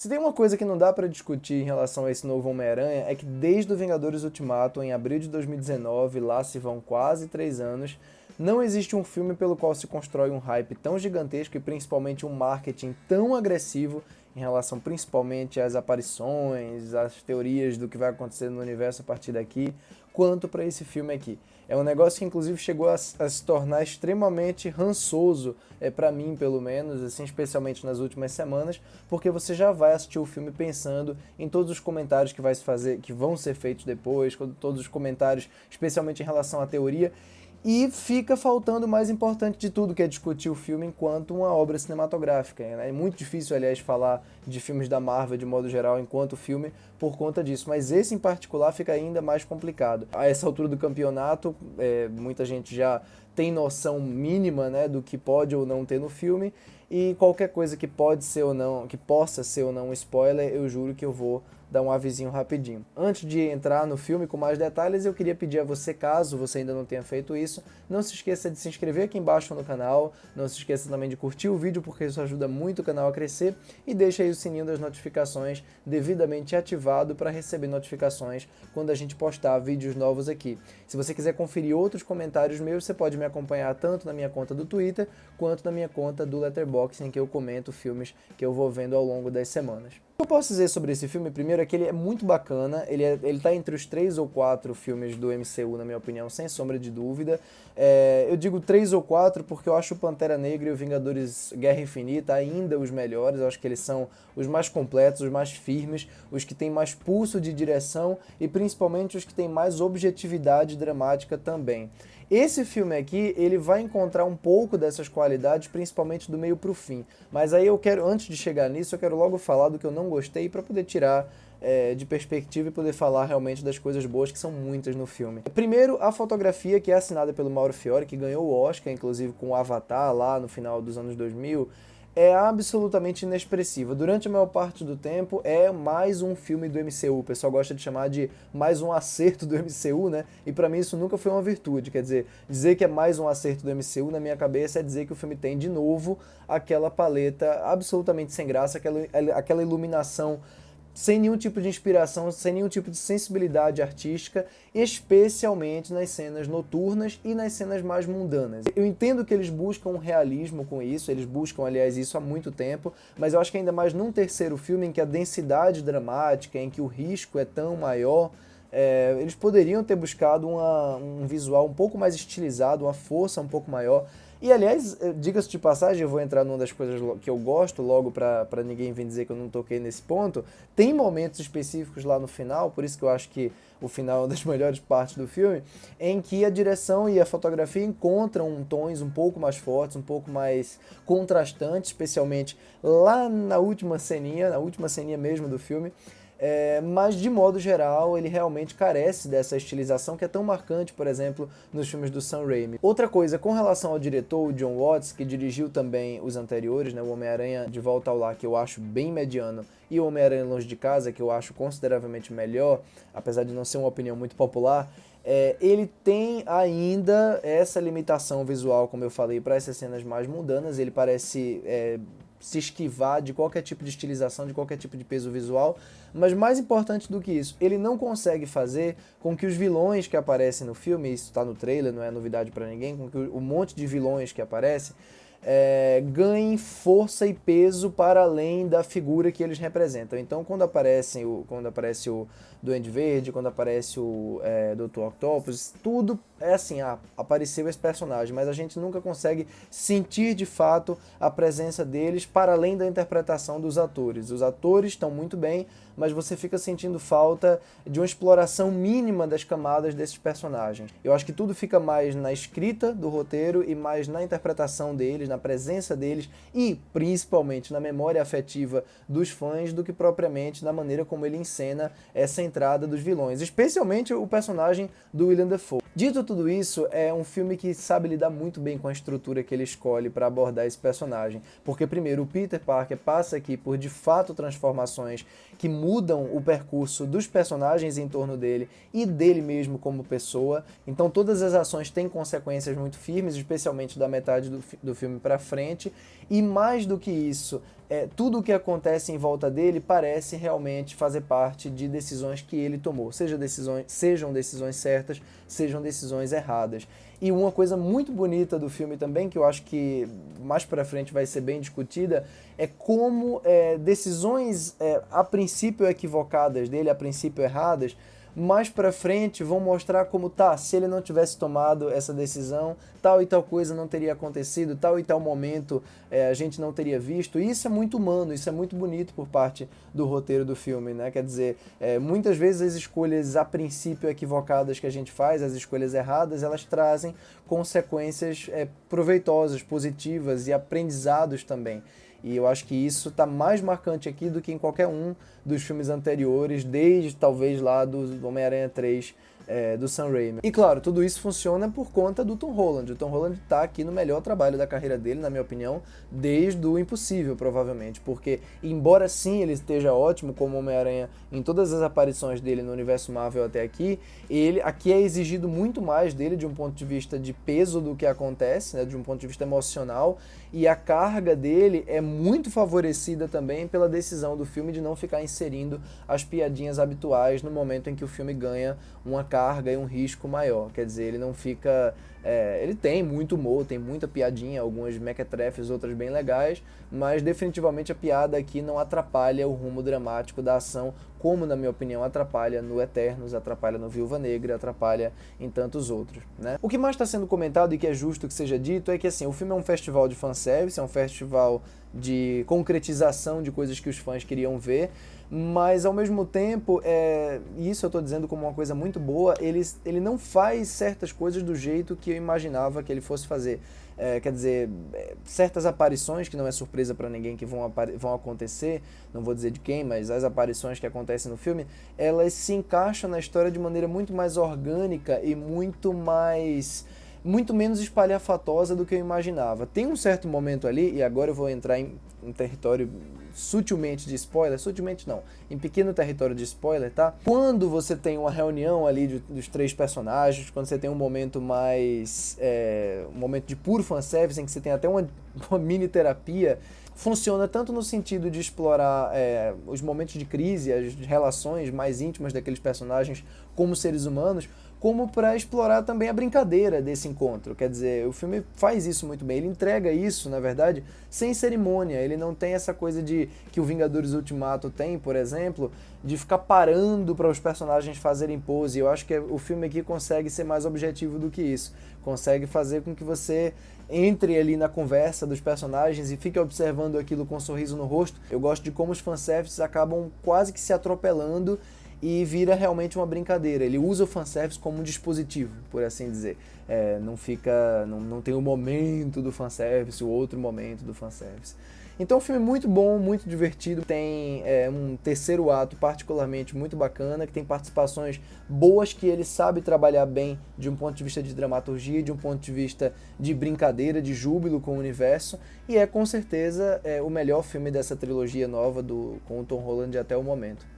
Se tem uma coisa que não dá pra discutir em relação a esse novo Homem-Aranha é que desde o Vingadores Ultimato, em abril de 2019, lá se vão quase 3 anos, não existe um filme pelo qual se constrói um hype tão gigantesco e principalmente um marketing tão agressivo em relação principalmente às aparições, às teorias do que vai acontecer no universo a partir daqui, quanto para esse filme aqui. É um negócio que inclusive chegou a se tornar extremamente rançoso, para mim pelo menos, assim, especialmente nas últimas semanas, porque você já vai assistir o filme pensando em todos os comentários que vai se fazer, que vão ser feitos depois, todos os comentários, especialmente em relação à teoria, e fica faltando o mais importante de tudo, que é discutir o filme enquanto uma obra cinematográfica. Né? É muito difícil, aliás, falar de filmes da Marvel de modo geral enquanto filme por conta disso, mas esse em particular fica ainda mais complicado. A essa altura do campeonato, muita gente já tem noção mínima, né, do que pode ou não ter no filme, e qualquer coisa que pode ser ou não, que possa ser ou não um spoiler, eu juro que eu vou dar um avisinho rapidinho. Antes de entrar no filme com mais detalhes, eu queria pedir a você, caso você ainda não tenha feito isso, não se esqueça de se inscrever aqui embaixo no canal, não se esqueça também de curtir o vídeo, porque isso ajuda muito o canal a crescer, e deixa aí o sininho das notificações devidamente ativado para receber notificações quando a gente postar vídeos novos aqui. Se você quiser conferir outros comentários meus, você pode me acompanhar tanto na minha conta do Twitter, quanto na minha conta do Letterboxd, em que eu comento filmes que eu vou vendo ao longo das semanas. O que eu posso dizer sobre esse filme, primeiro, é que ele é muito bacana, ele tá entre os 3 ou 4 filmes do MCU, na minha opinião, sem sombra de dúvida. Eu digo 3 ou 4 porque eu acho o Pantera Negra e o Vingadores Guerra Infinita ainda os melhores, eu acho que eles são os mais completos, os mais firmes, os que têm mais pulso de direção e principalmente os que têm mais objetividade dramática também. Esse filme aqui, ele vai encontrar um pouco dessas qualidades, principalmente do meio pro fim. Mas aí eu quero, antes de chegar nisso, eu quero logo falar do que eu não gostei para poder tirar de perspectiva e poder falar realmente das coisas boas, que são muitas no filme. Primeiro, a fotografia, que é assinada pelo Mauro Fiore, que ganhou o Oscar, inclusive com o Avatar lá no final dos anos 2000, é absolutamente inexpressiva. Durante a maior parte do tempo é mais um filme do MCU. O pessoal gosta de chamar de mais um acerto do MCU, né? E pra mim isso nunca foi uma virtude. Quer dizer que é mais um acerto do MCU na minha cabeça é dizer que o filme tem de novo aquela paleta absolutamente sem graça, aquela iluminação sem nenhum tipo de inspiração, sem nenhum tipo de sensibilidade artística, especialmente nas cenas noturnas e nas cenas mais mundanas. Eu entendo que eles buscam um realismo com isso, eles buscam, aliás, isso há muito tempo, mas eu acho que ainda mais num terceiro filme em que a densidade dramática, em que o risco é tão maior, eles poderiam ter buscado um visual um pouco mais estilizado, uma força um pouco maior. E aliás, diga-se de passagem, eu vou entrar numa das coisas que eu gosto logo pra ninguém vir dizer que eu não toquei nesse ponto. Tem momentos específicos lá no final, por isso que eu acho que o final é uma das melhores partes do filme, em que a direção e a fotografia encontram tons um pouco mais fortes, um pouco mais contrastantes, especialmente lá na última ceninha mesmo do filme. Mas de modo geral ele realmente carece dessa estilização que é tão marcante, por exemplo, nos filmes do Sam Raimi. Outra coisa, com relação ao diretor, o John Watts, que dirigiu também os anteriores, né, o Homem-Aranha de Volta ao Lar, que eu acho bem mediano, e o Homem-Aranha Longe de Casa, que eu acho consideravelmente melhor, apesar de não ser uma opinião muito popular, ele tem ainda essa limitação visual, como eu falei, para essas cenas mais mundanas. Ele parece se esquivar de qualquer tipo de estilização, de qualquer tipo de peso visual, mas mais importante do que isso, ele não consegue fazer com que os vilões que aparecem no filme, isso está no trailer, não é novidade para ninguém, com que o monte de vilões que aparecem ganhem força e peso para além da figura que eles representam. Então, quando aparece o Duende Verde, quando aparece o Dr. Octopus, tudo é assim, apareceu esse personagem, mas a gente nunca consegue sentir de fato a presença deles para além da interpretação dos atores. Os atores estão muito bem, mas você fica sentindo falta de uma exploração mínima das camadas desses personagens. Eu acho que tudo fica mais na escrita do roteiro e mais na interpretação deles, na presença deles e, principalmente, na memória afetiva dos fãs do que propriamente na maneira como ele encena essa entrada dos vilões, especialmente o personagem do Willem Dafoe. Dito tudo isso, é um filme que sabe lidar muito bem com a estrutura que ele escolhe para abordar esse personagem, porque primeiro o Peter Parker passa aqui por de fato transformações que mudam o percurso dos personagens em torno dele e dele mesmo como pessoa, então todas as ações têm consequências muito firmes, especialmente da metade do filme para frente, e mais do que isso, tudo o que acontece em volta dele parece realmente fazer parte de decisões que ele tomou, sejam decisões certas, sejam decisões erradas. E uma coisa muito bonita do filme também, que eu acho que mais pra frente vai ser bem discutida, é como decisões a princípio equivocadas dele, a princípio erradas, mais pra frente vão mostrar como se ele não tivesse tomado essa decisão, tal e tal coisa não teria acontecido, tal e tal momento a gente não teria visto. E isso é muito humano, isso é muito bonito por parte do roteiro do filme, né? Quer dizer, muitas vezes as escolhas a princípio equivocadas que a gente faz, as escolhas erradas, elas trazem consequências proveitosas, positivas e aprendizados também. E eu acho que isso está mais marcante aqui do que em qualquer um dos filmes anteriores, desde talvez lá do Homem-Aranha 3, do Sam Raimi. E claro, tudo isso funciona por conta do Tom Holland. O Tom Holland está aqui no melhor trabalho da carreira dele, na minha opinião, desde o Impossível, provavelmente. Porque, embora sim ele esteja ótimo como Homem-Aranha em todas as aparições dele no universo Marvel até aqui, aqui é exigido muito mais dele de um ponto de vista de peso do que acontece, né, de um ponto de vista emocional, e a carga dele é muito favorecida também pela decisão do filme de não ficar inserindo as piadinhas habituais no momento em que o filme ganha uma carga e um risco maior. Quer dizer, ele não fica... ele tem muito humor, tem muita piadinha, algumas mequetrefes, outras bem legais, mas definitivamente a piada aqui não atrapalha o rumo dramático da ação, como, na minha opinião, atrapalha no Eternos, atrapalha no Viúva Negra, atrapalha em tantos outros, né? O que mais está sendo comentado e que é justo que seja dito é que, assim, o filme é um festival de fanservice, é um festival de concretização de coisas que os fãs queriam ver, mas ao mesmo tempo, e isso eu estou dizendo como uma coisa muito boa, ele não faz certas coisas do jeito que eu imaginava que ele fosse fazer. Quer dizer, certas aparições, que não é surpresa para ninguém que vão acontecer, não vou dizer de quem, mas as aparições que acontecem no filme, elas se encaixam na história de maneira muito mais orgânica e muito menos espalhafatosa do que eu imaginava. Tem um certo momento ali, e agora eu vou entrar em um território sutilmente de spoiler, sutilmente não, em pequeno território de spoiler, tá? Quando você tem uma reunião ali dos três personagens, quando você tem um momento mais... um momento de puro fanservice, em que você tem até uma mini terapia, funciona tanto no sentido de explorar os momentos de crise, as relações mais íntimas daqueles personagens como seres humanos, como para explorar também a brincadeira desse encontro. Quer dizer, o filme faz isso muito bem, ele entrega isso, na verdade, sem cerimônia. Ele não tem essa coisa que o Vingadores Ultimato tem, por exemplo, de ficar parando para os personagens fazerem pose. Eu acho que o filme aqui consegue ser mais objetivo do que isso. Consegue fazer com que você entre ali na conversa dos personagens e fique observando aquilo com um sorriso no rosto. Eu gosto de como os fanservices acabam quase que se atropelando e vira realmente uma brincadeira. Ele usa o fanservice como um dispositivo, por assim dizer. Não tem o momento do fanservice, o outro momento do fanservice. Então, um filme muito bom, muito divertido. Tem um terceiro ato particularmente muito bacana, que tem participações boas que ele sabe trabalhar bem de um ponto de vista de dramaturgia, de um ponto de vista de brincadeira, de júbilo com o universo. E com certeza o melhor filme dessa trilogia nova com o Tom Holland até o momento.